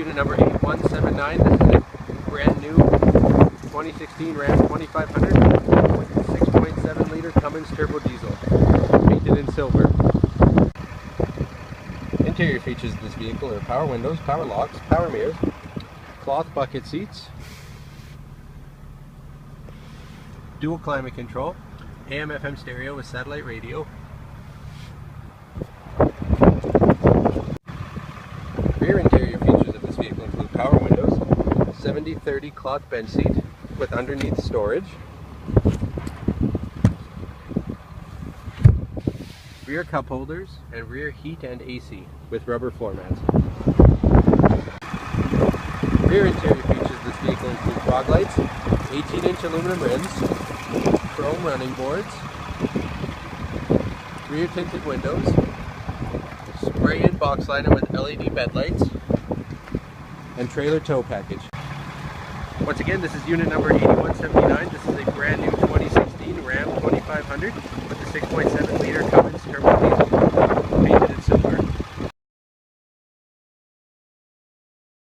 unit number 8179. This is a brand new 2016 Ram 2500 with a 6.7 liter Cummins turbo diesel, painted in silver. Interior features of this vehicle are power windows, power locks, power mirrors, cloth bucket seats, dual climate control, AM/FM stereo with satellite radio. Rear interior features of this vehicle include power windows, 70/30 cloth bench seat with underneath storage, rear cup holders, and rear heat and AC with rubber floor mats. Rear interior features of this vehicle include fog lights, 18-inch aluminum rims, chrome running boards, rear tinted windows, spray-in box liner with LED bed lights, and trailer tow package. Once again, this is unit number 8179. This is a brand new 2016 Ram 2500 with a 6.7 liter